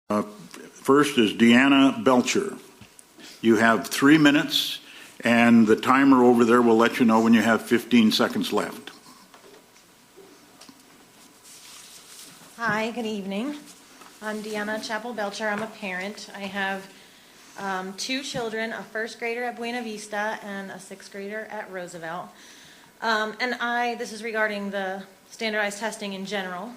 First is Deanna Belcher. You have 3 minutes, and the timer over there will let you know when you have 15 seconds left. Hi, good evening. I'm Deanna Chappell Belcher. I'm a parent. I have 2 children, a first grader at Buena Vista and a 6th grader at Roosevelt. This is regarding the standardized testing in general.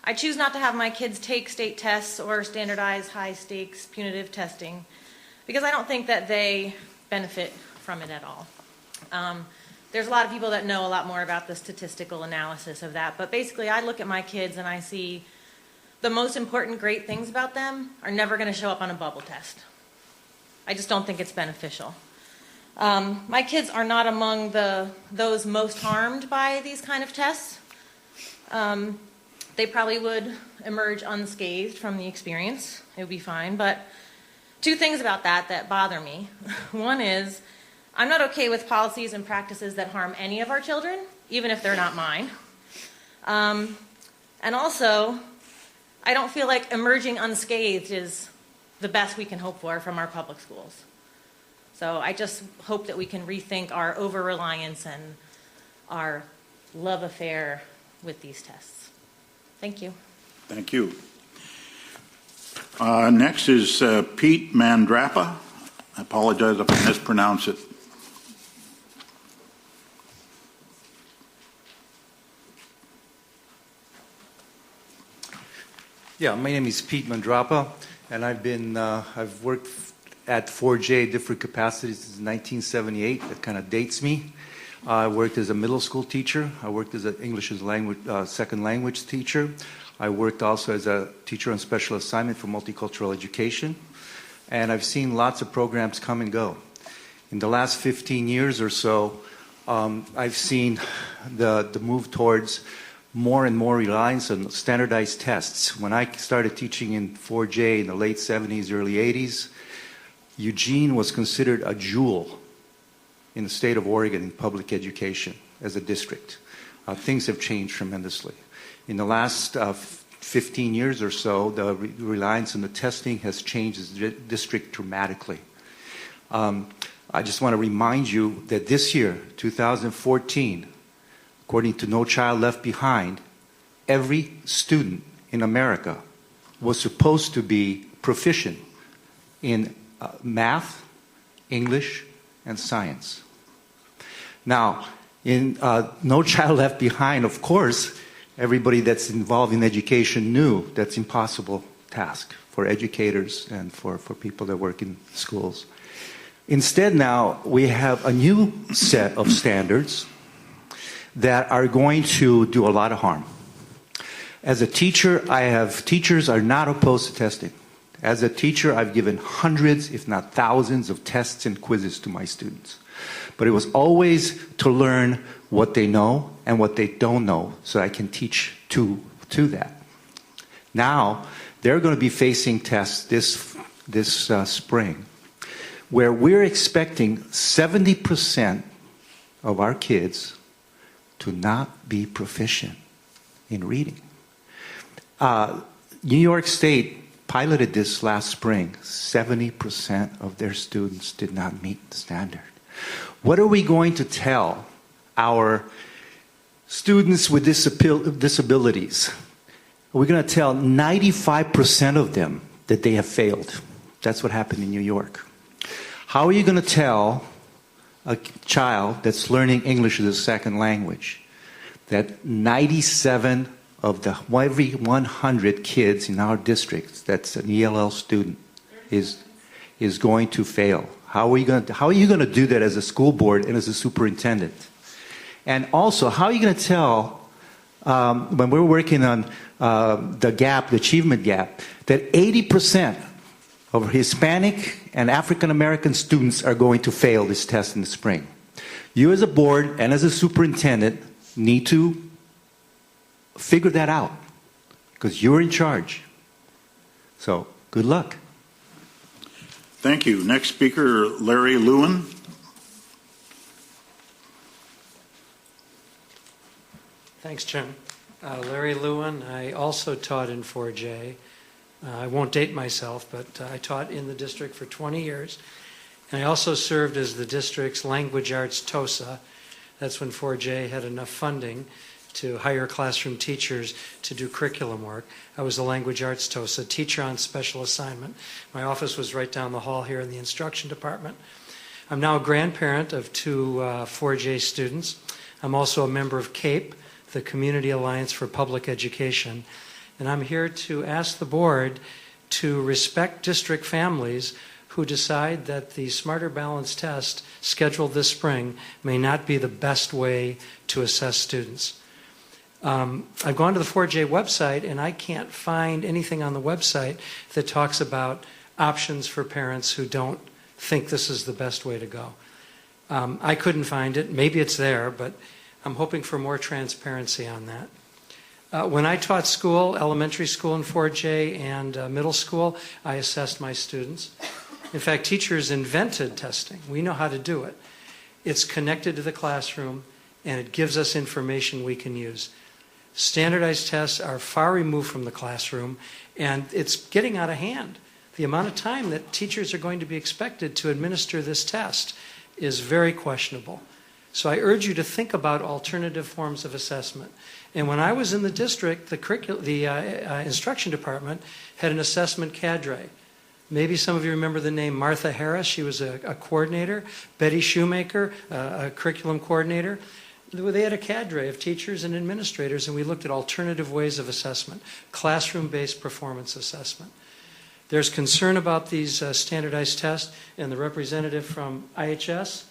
I choose not to have my kids take state tests or standardized high-stakes punitive testing because I don't think that they benefit from it at all. There's a lot of people that know a lot more about the statistical analysis of that, but basically I look at my kids and I see the most important great things about them are never going to show up on a bubble test. I just don't think it's beneficial. My kids are not among those most harmed by these kind of tests. They probably would emerge unscathed from the experience. It would be fine. But 2 things about that bother me. One is, I'm not okay with policies and practices that harm any of our children, even if they're not mine. And also, I don't feel like emerging unscathed is the best we can hope for from our public schools. So I just hope that we can rethink our over-reliance and our love affair with these tests. Thank you. Thank you. Next is Pete Mandrappa. I apologize if I mispronounce it. Yeah, my name is Pete Mandrappa, and I've worked at 4J different capacities since 1978. That kind of dates me. I worked as a middle school teacher. I worked as an English as a second language teacher. I worked also as a teacher on special assignment for multicultural education. And I've seen lots of programs come and go. In the last 15 years or so, I've seen the move towards more and more reliance on standardized tests. When I started teaching in 4J in the late 70s, early 80s, Eugene was considered a jewel in the state of Oregon in public education as a district. Things have changed tremendously. In the last 15 years or so, the reliance on the testing has changed the district dramatically. I just want to remind you that this year, 2014, according to No Child Left Behind, every student in America was supposed to be proficient in math, English, and science. Now, in No Child Left Behind, of course, everybody that's involved in education knew that's an impossible task for educators and for people that work in schools. Instead now, we have a new set of standards that are going to do a lot of harm. As a teacher, teachers are not opposed to testing. As a teacher, I've given hundreds, if not thousands, of tests and quizzes to my students. But it was always to learn what they know and what they don't know so I can teach to that. Now, they're going to be facing tests this spring where we're expecting 70% of our kids to not be proficient in reading. New York State piloted this last spring. 70% of their students did not meet the standard. What are we going to tell our students with disabilities? We're going to tell 95% of them that they have failed. That's what happened in New York. How are you going to tell a child that's learning English as a second language that 97 of every 100 kids in our districts that's an ELL student is going to fail? How are you going to do that as a school board and as a superintendent? And also, how are you going to tell when we're working on the achievement gap, that 80% of Hispanic and African American students are going to fail this test in the spring? You as a board and as a superintendent need to figure that out because you're in charge. So, good luck. Thank you. Next speaker, Larry Lewin. Thanks, Jim. Larry Lewin. I also taught in 4J. I won't date myself, but I taught in the district for 20 years. And I also served as the district's language arts TOSA. That's when 4J had enough funding to hire classroom teachers to do curriculum work. I was the language arts TOSA, teacher on special assignment. My office was right down the hall here in the instruction department. I'm now a grandparent of two 4J students. I'm also a member of CAPE, the Community Alliance for Public Education. And I'm here to ask the board to respect district families who decide that the Smarter Balance test scheduled this spring may not be the best way to assess students. I've gone to the 4J website and I can't find anything on the website that talks about options for parents who don't think this is the best way to go. I couldn't find it. Maybe it's there, but I'm hoping for more transparency on that. When I taught school, elementary school in 4J and middle school, I assessed my students. In fact, teachers invented testing. We know how to do it. It's connected to the classroom, and it gives us information we can use. Standardized tests are far removed from the classroom, and it's getting out of hand. The amount of time that teachers are going to be expected to administer this test is very questionable. So I urge you to think about alternative forms of assessment. And when I was in the district, the instruction department had an assessment cadre. Maybe some of you remember the name Martha Harris. She was a coordinator. Betty Shoemaker, a curriculum coordinator. They had a cadre of teachers and administrators, and we looked at alternative ways of assessment, classroom-based performance assessment. There's concern about these standardized tests, and the representative from IHS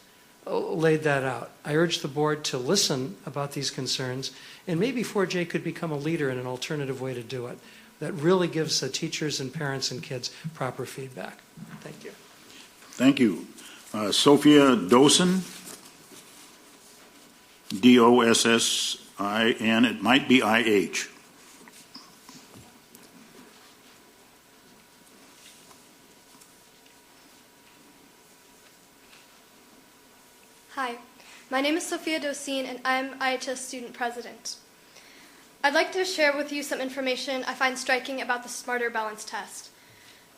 laid that out. I urge the board to listen about these concerns, and maybe 4J could become a leader in an alternative way to do it that really gives the teachers and parents and kids proper feedback. Thank you. Thank you. Sophia Dossen, D-O-S-S-I-N, it might be I-H. Hi, my name is Sophia Dosin, and I'm IHS Student President. I'd like to share with you some information I find striking about the Smarter Balance test.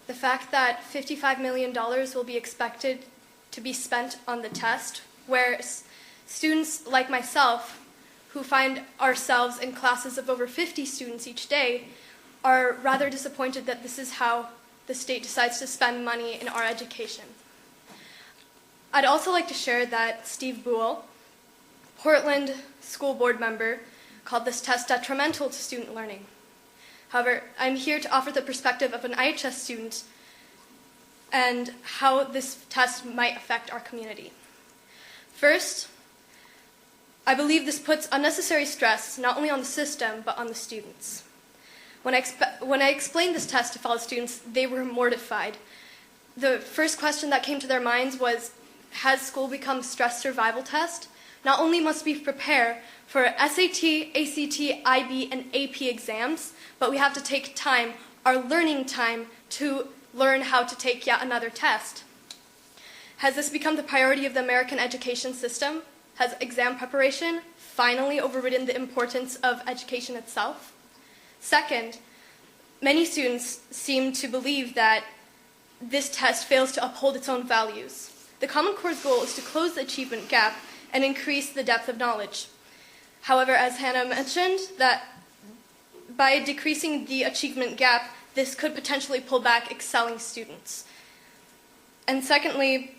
The fact that $55 million will be expected to be spent on the test, where students like myself, who find ourselves in classes of over 50 students each day, are rather disappointed that this is how the state decides to spend money in our education. I'd also like to share that Steve Buell, Portland school board member, called this test detrimental to student learning. However, I'm here to offer the perspective of an IHS student and how this test might affect our community. First, I believe this puts unnecessary stress not only on the system, but on the students. When I explained this test to fellow students, they were mortified. The first question that came to their minds was, has school become a stress survival test? Not only must we prepare for SAT, ACT, IB, and AP exams, but we have to take time, our learning time, to learn how to take yet another test. Has this become the priority of the American education system? Has exam preparation finally overridden the importance of education itself? Second, many students seem to believe that this test fails to uphold its own values. The Common Core's goal is to close the achievement gap and increase the depth of knowledge. However, as Hannah mentioned, that by decreasing the achievement gap, this could potentially pull back excelling students. And secondly,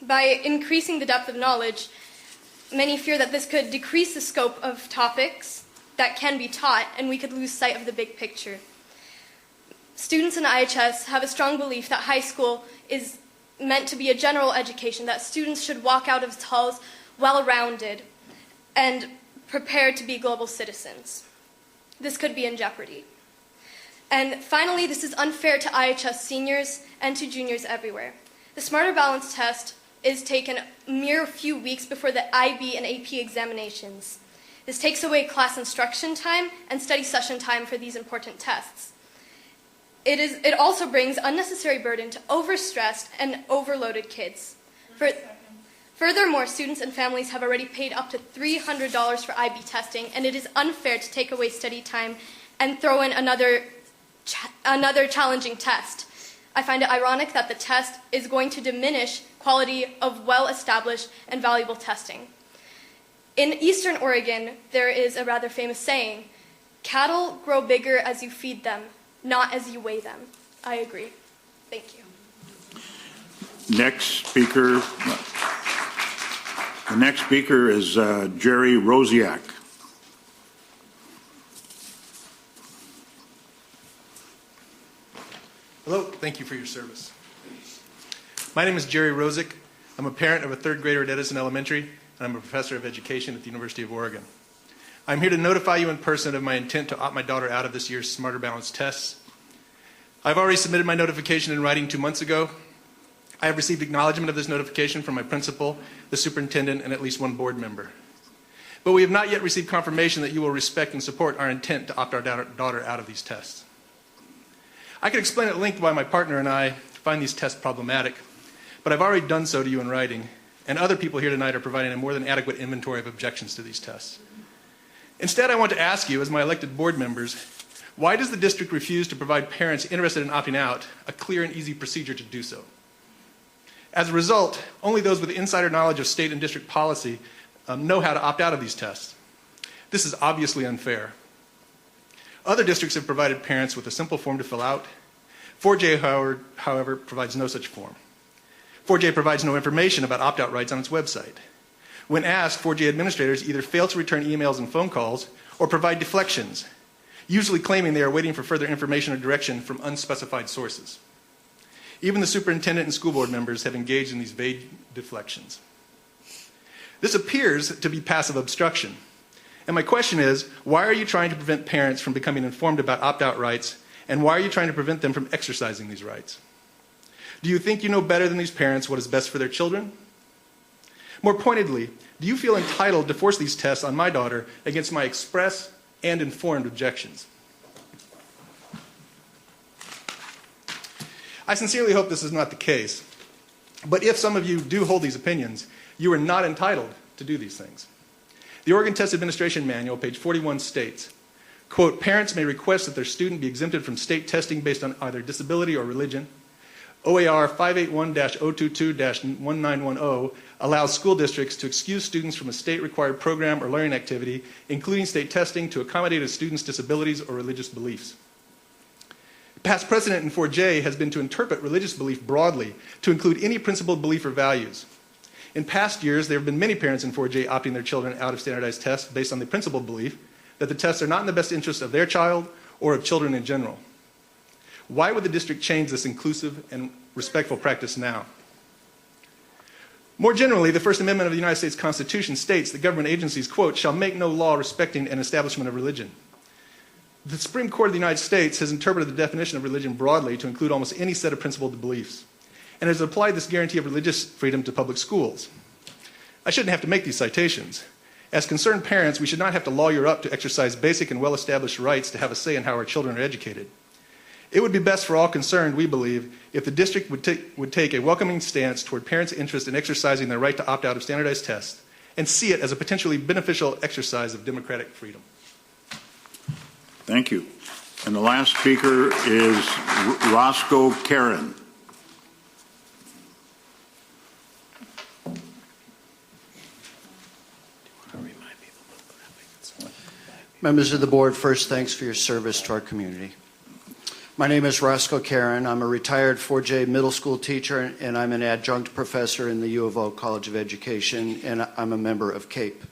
by increasing the depth of knowledge, many fear that this could decrease the scope of topics that can be taught, and we could lose sight of the big picture. Students in IHS have a strong belief that high school is meant to be a general education, that students should walk out of its halls well-rounded and prepared to be global citizens. This could be in jeopardy. And finally, this is unfair to IHS seniors and to juniors everywhere. The Smarter Balance test is taken a mere few weeks before the IB and AP examinations. This takes away class instruction time and study session time for these important tests. It also brings unnecessary burden to overstressed and overloaded kids. Furthermore, students and families have already paid up to $300 for IB testing, and it is unfair to take away study time and throw in another another challenging test. I find it ironic that the test is going to diminish quality of well-established and valuable testing. In Eastern Oregon, there is a rather famous saying, "Cattle grow bigger as you feed them, not as you weigh them." I agree. Thank you. Next speaker. The next speaker is Jerry Rosiak. Hello, thank you for your service. My name is Jerry Rosick. I'm a parent of a third grader at Edison Elementary, and I'm a professor of education at the University of Oregon. I'm here to notify you in person of my intent to opt my daughter out of this year's Smarter Balance tests. I've already submitted my notification in writing 2 months ago. I have received acknowledgement of this notification from my principal, the superintendent, and at least one board member. But we have not yet received confirmation that you will respect and support our intent to opt our daughter out of these tests. I could explain at length why my partner and I find these tests problematic, but I've already done so to you in writing, and other people here tonight are providing a more than adequate inventory of objections to these tests. Instead, I want to ask you, as my elected board members, why does the district refuse to provide parents interested in opting out a clear and easy procedure to do so? As a result, only those with insider knowledge of state and district policy know how to opt out of these tests. This is obviously unfair. Other districts have provided parents with a simple form to fill out. 4J, however, provides no such form. 4J provides no information about opt-out rights on its website. When asked, 4J administrators either fail to return emails and phone calls or provide deflections, usually claiming they are waiting for further information or direction from unspecified sources. Even the superintendent and school board members have engaged in these vague deflections. This appears to be passive obstruction. And my question is, why are you trying to prevent parents from becoming informed about opt-out rights, and why are you trying to prevent them from exercising these rights? Do you think you know better than these parents what is best for their children? More pointedly, do you feel entitled to force these tests on my daughter against my express and informed objections? I sincerely hope this is not the case, but if some of you do hold these opinions, you are not entitled to do these things. The Oregon Test Administration Manual, page 41, states, quote, "Parents may request that their student be exempted from state testing based on either disability or religion. OAR 581-022-1910 allows school districts to excuse students from a state-required program or learning activity, including state testing, to accommodate a student's disabilities or religious beliefs." Past precedent in 4J has been to interpret religious belief broadly to include any principled belief or values. In past years, there have been many parents in 4J opting their children out of standardized tests based on the principled belief that the tests are not in the best interest of their child or of children in general. Why would the district change this inclusive and respectful practice now? More generally, the First Amendment of the United States Constitution states that government agencies, quote, "shall make no law respecting an establishment of religion." The Supreme Court of the United States has interpreted the definition of religion broadly to include almost any set of principled beliefs, and has applied this guarantee of religious freedom to public schools. I shouldn't have to make these citations. As concerned parents, we should not have to lawyer up to exercise basic and well-established rights to have a say in how our children are educated. It would be best for all concerned, we believe, if the district would take a welcoming stance toward parents' interest in exercising their right to opt out of standardized tests and see it as a potentially beneficial exercise of democratic freedom. Thank you. And the last speaker is Roscoe Karen. Members of the board, first, thanks for your service to our community. My name is Roscoe Karen. I'm a retired 4J middle school teacher, and I'm an adjunct professor in the U of O College of Education, and I'm a member of CAPE.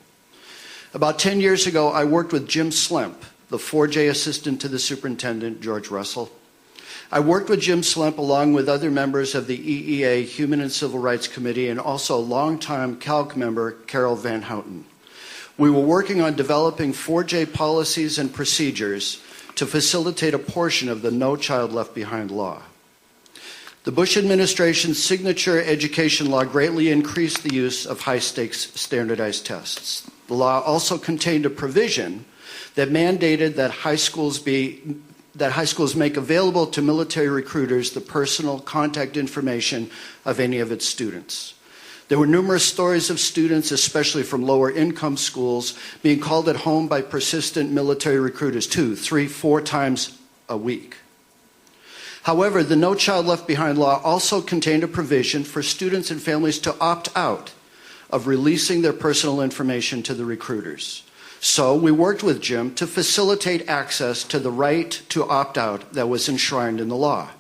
About 10 years ago, I worked with Jim Slemp, the 4J assistant to the superintendent, George Russell. I worked with Jim Slemp along with other members of the EEA Human and Civil Rights Committee and also longtime CALC member Carol Van Houten. We were working on developing 4J policies and procedures to facilitate a portion of the No Child Left Behind law. The Bush administration's signature education law greatly increased the use of high-stakes standardized tests. The law also contained a provision that mandated that high schools make available to military recruiters the personal contact information of any of its students. There were numerous stories of students, especially from lower income schools, being called at home by persistent military recruiters 2, 3, 4 times a week. However, the No Child Left Behind law also contained a provision for students and families to opt out of releasing their personal information to the recruiters. So we worked with Jim to facilitate access to the right to opt out that was enshrined in the law.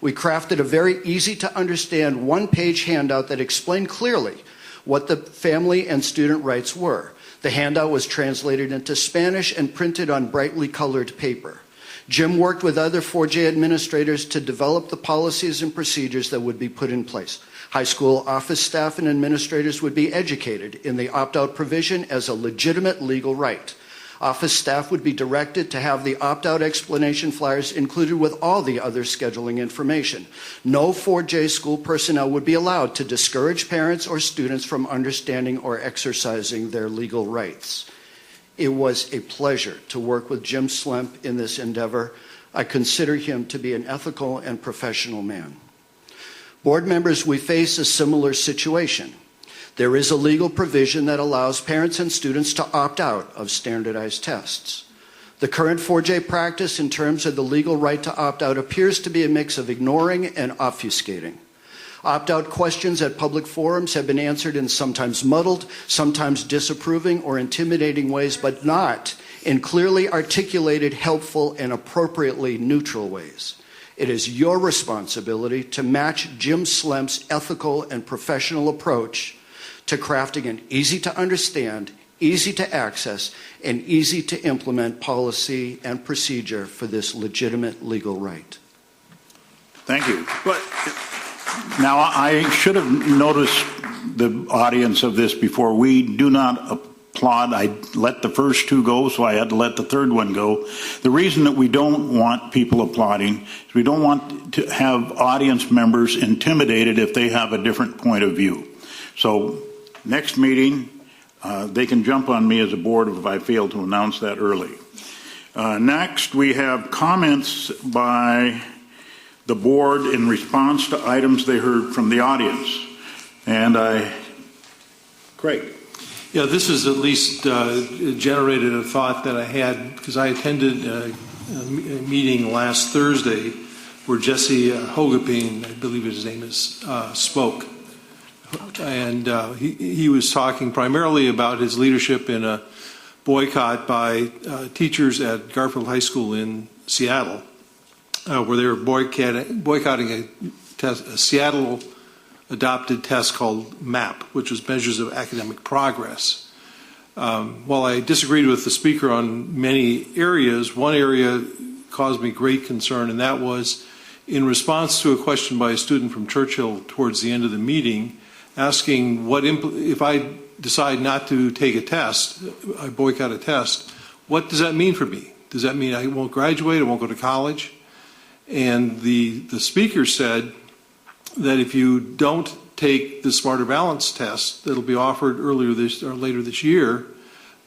We crafted a very easy to understand one-page handout that explained clearly what the family and student rights were. The handout was translated into Spanish and printed on brightly colored paper. Jim worked with other 4J administrators to develop the policies and procedures that would be put in place. High school office staff and administrators would be educated in the opt-out provision as a legitimate legal right. Office staff would be directed to have the opt-out explanation flyers included with all the other scheduling information. No 4J school personnel would be allowed to discourage parents or students from understanding or exercising their legal rights. It was a pleasure to work with Jim Slemp in this endeavor. I consider him to be an ethical and professional man. Board members, we face a similar situation. There is a legal provision that allows parents and students to opt out of standardized tests. The current 4J practice in terms of the legal right to opt out appears to be a mix of ignoring and obfuscating. Opt-out questions at public forums have been answered in sometimes muddled, sometimes disapproving or intimidating ways, but not in clearly articulated, helpful, and appropriately neutral ways. It is your responsibility to match Jim Slemp's ethical and professional approach to crafting an easy-to-understand, easy-to-access, and easy-to-implement policy and procedure for this legitimate legal right. Thank you. But now, I should have noticed the audience of this before. We do not applaud. I let the first two go, so I had to let the third one go. The reason that we don't want people applauding is we don't want to have audience members intimidated if they have a different point of view. So next meeting, they can jump on me as a board if I fail to announce that early. Next, we have comments by the board in response to items they heard from the audience. And Craig. Yeah, this has at least generated a thought that I had because I attended a meeting last Thursday where Jesse Hogepien, I believe his name is, spoke. And he was talking primarily about his leadership in a boycott by teachers at Garfield High School in Seattle, where they were boycotting a Seattle adopted test called MAP, which was Measures of Academic Progress. While I disagreed with the speaker on many areas, one area caused me great concern, and that was in response to a question by a student from Churchill towards the end of the meeting, asking if I decide not to take a test, I boycott a test, what does that mean for me? Does that mean I won't graduate, I won't go to college? And the speaker said that if you don't take the Smarter Balance test that'll be offered later this year,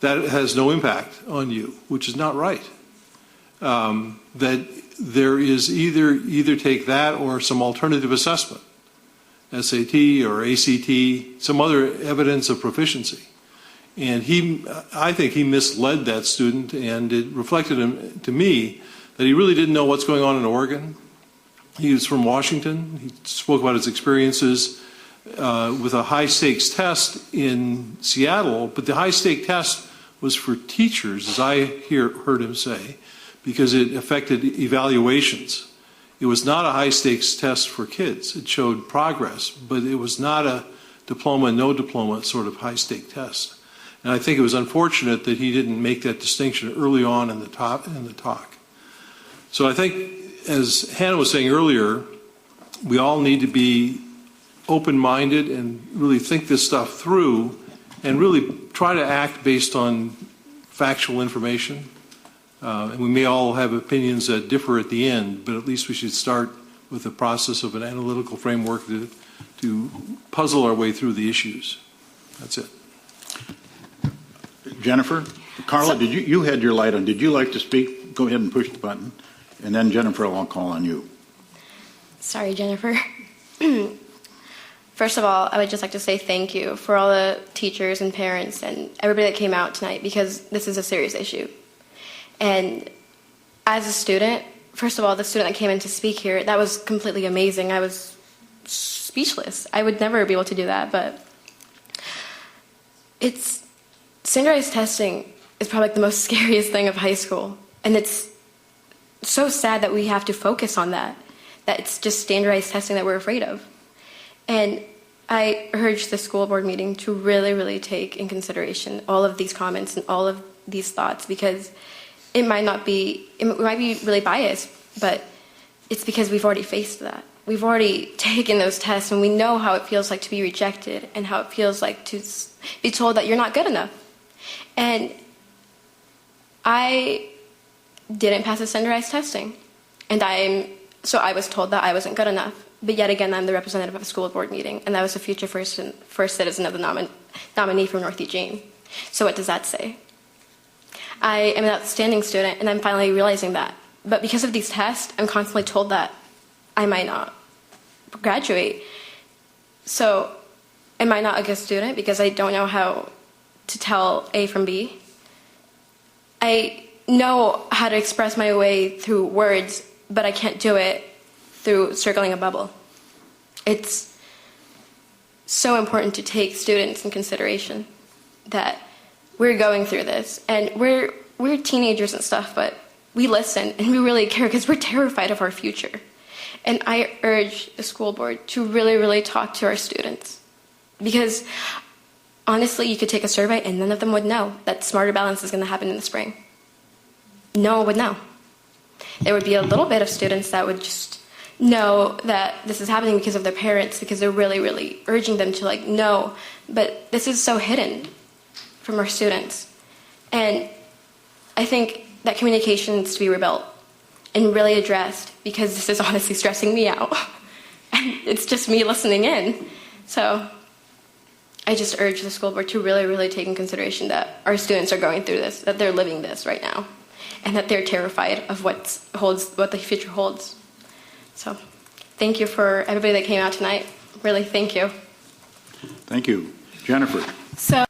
that has no impact on you, which is not right. That there is either take that or some alternative assessment, SAT or ACT, some other evidence of proficiency. And I think he misled that student, and it reflected to me that he really didn't know what's going on in Oregon. He was from Washington. He spoke about his experiences with a high-stakes test in Seattle, but the high-stake test was for teachers, as I heard him say, because it affected evaluations. It was not a high-stakes test for kids. It showed progress, but it was not a diploma, no diploma sort of high-stake test. And I think it was unfortunate that he didn't make that distinction early on in the talk. So I think, as Hannah was saying earlier, we all need to be open-minded and really think this stuff through and really try to act based on factual information. And we may all have opinions that differ at the end, but at least we should start with the process of an analytical framework to puzzle our way through the issues. That's it. Jennifer? Carla, you had your light on. Did you like to speak? Go ahead and push the button. And then, Jennifer, I'll call on you. Sorry, Jennifer. First of all, I would just like to say thank you for all the teachers and parents and everybody that came out tonight, because this is a serious issue. And as a student, first of all, the student that came in to speak here, that was completely amazing. I was speechless. I would never be able to do that, but standardized testing is probably like the most scariest thing of high school. And it's so sad that we have to focus on that it's just standardized testing that we're afraid of. And I urge the school board meeting to really, really take in consideration all of these comments and all of these thoughts, because it might be really biased, but it's because we've already faced that. We've already taken those tests, and we know how it feels like to be rejected and how it feels like to be told that you're not good enough. And I didn't pass the standardized testing, and so I was told that I wasn't good enough. But yet again, I'm the representative of a school board meeting, and I was a future first citizen of the nominee for North Eugene. So what does that say? I am an outstanding student, and I'm finally realizing that. But because of these tests, I'm constantly told that I might not graduate. So am I not a good student because I don't know how to tell A from B? I know how to express my way through words, but I can't do it through circling a bubble. It's so important to take students in consideration that we're going through this, and we're teenagers and stuff, but we listen and we really care because we're terrified of our future. And I urge the school board to really, really talk to our students, because honestly, you could take a survey and none of them would know that Smarter Balance is going to happen in the spring. No one would know. There would be a little bit of students that would just know that this is happening because of their parents, because they're really, really urging them to know. But this is so hidden from our students. And I think that communication needs to be rebuilt and really addressed, because this is honestly stressing me out. And it's just me listening in. So I just urge the school board to really, really take in consideration that our students are going through this, that they're living this right now, and that they're terrified of what the future holds. So thank you for everybody that came out tonight. Really, thank you. Thank you. Jennifer. So